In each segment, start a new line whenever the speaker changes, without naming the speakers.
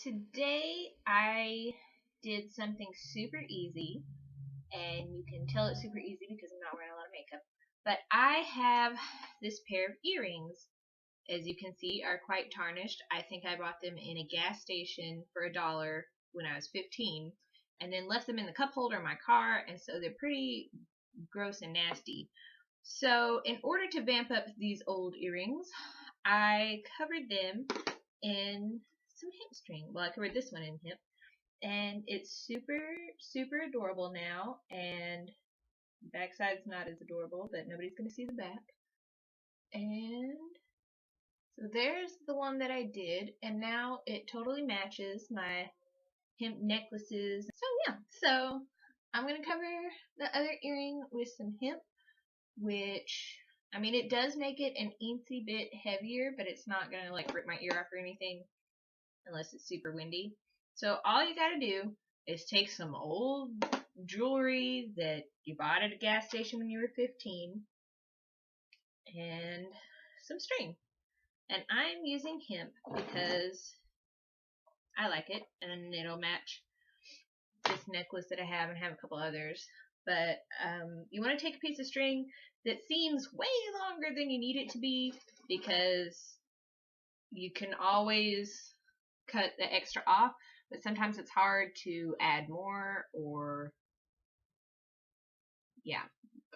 Today I did something super easy, and you can tell it's super easy because I'm not wearing a lot of makeup. But I have this pair of earrings, as you can see, are quite tarnished. I think I bought them in a gas station for $1 when I was 15, and then left them in the cup holder in my car, and so they're pretty gross and nasty. So in order to vamp up these old earrings, I covered them in some hemp string. Well, I covered this one in hemp, and it's super adorable now. And the backside's not as adorable, but nobody's gonna see the back. And so there's the one that I did, and now it totally matches my hemp necklaces. So yeah, so I'm gonna cover the other earring with some hemp, which, I mean, it does make it an eensy bit heavier, but it's not gonna like rip my ear off or anything unless it's super windy. So all you gotta do is take some old jewelry that you bought at a gas station when you were 15 and some string. And I'm using hemp because I like it, and it'll match this necklace that I have, and have a couple others. But you want to take a piece of string that seems way longer than you need it to be, because you can always cut the extra off, but sometimes it's hard to add more, or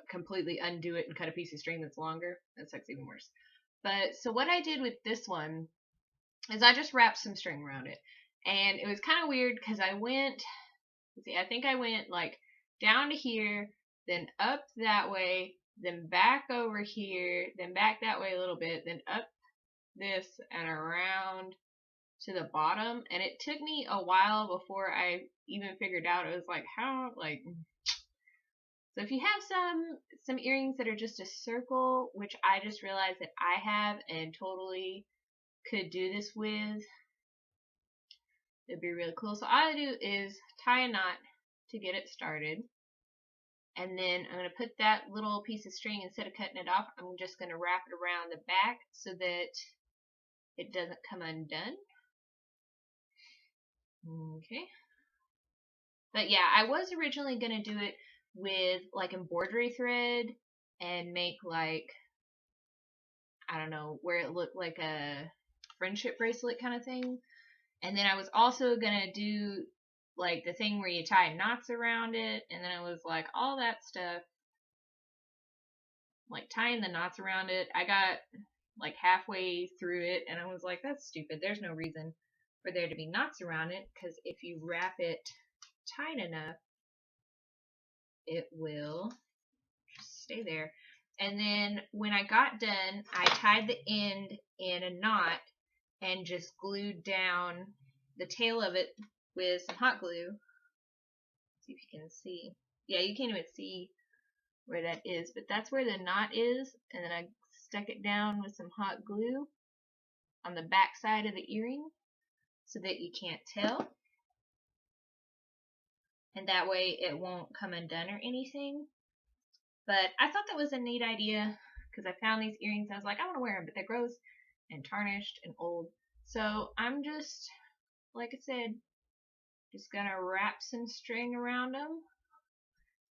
completely undo it and cut a piece of string that's longer. That sucks even worse. But so what I did with this one is I just wrapped some string around it, and it was kind of weird because I think I went like down to here, then up that way, then back over here, then back that way a little bit, then up this and around to the bottom. And it took me a while before I even figured out. It was like, how, like, so if you have some earrings that are just a circle, which I just realized that I have and totally could do this with, it'd be really cool. So all I do is tie a knot to get it started, and then I'm going to put that little piece of string, instead of cutting it off, I'm just going to wrap it around the back so that it doesn't come undone. Okay. But yeah, I was originally going to do it with like embroidery thread and make, like, I don't know, where it looked like a friendship bracelet kind of thing. And then I was also going to do like the thing where you tie knots around it, and then I was like, all that stuff, like tying the knots around it, I got like halfway through it and I was like, that's stupid. There's no reason for there to be knots around it, because if you wrap it tight enough, it will just stay there. And then when I got done, I tied the end in a knot and just glued down the tail of it with some hot glue. See if you can see. Yeah, you can't even see where that is, but that's where the knot is. And then I stuck it down with some hot glue on the back side of the earring so that you can't tell. And that way it won't come undone or anything. But I thought that was a neat idea because I found these earrings and I was like, I want to wear them, but they're gross and tarnished and old. So I'm just, like I said, just gonna wrap some string around them,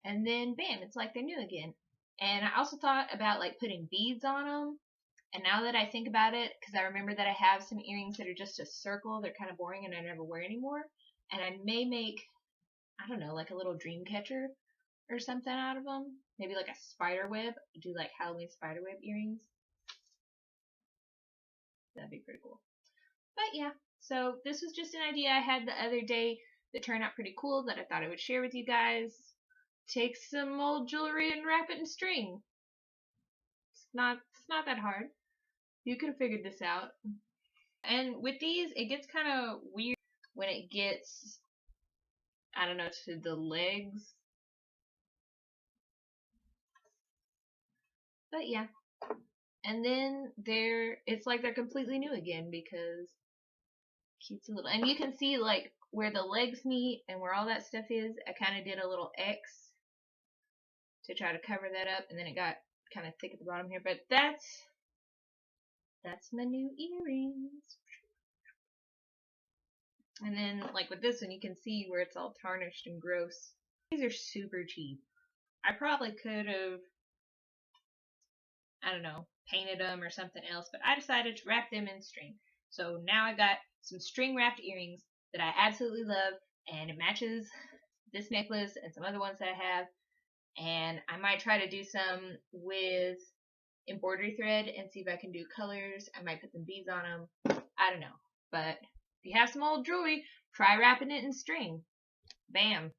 and then bam, it's like they're new again. And I also thought about like putting beads on them, and now that I think about it, because I remember that I have some earrings that are just a circle, they're kind of boring and I never wear anymore, and I may make, I don't know, like a little dream catcher or something out of them, maybe like a spider web, do like Halloween spider web earrings. That'd be pretty cool. But yeah, so this was just an idea I had the other day that turned out pretty cool that I thought I would share with you guys. Take some old jewelry and wrap it in string. It's not that hard. You could have figured this out. And with these, it gets kind of weird when it gets, I don't know, to the legs. But yeah. And then it's like they're completely new again, because cutesy little, and you can see like where the legs meet and where all that stuff is. I kind of did a little X to try to cover that up, and then it got kind of thick at the bottom here. But that's my new earrings. And then, like with this one, you can see where it's all tarnished and gross. These are super cheap. I probably could have, I don't know, painted them or something else, but I decided to wrap them in string. So now I got some string wrapped earrings that I absolutely love, and it matches this necklace and some other ones that I have. And I might try to do some with embroidery thread and see if I can do colors. I might put some beads on them. I don't know. But if you have some old jewelry, try wrapping it in string. Bam.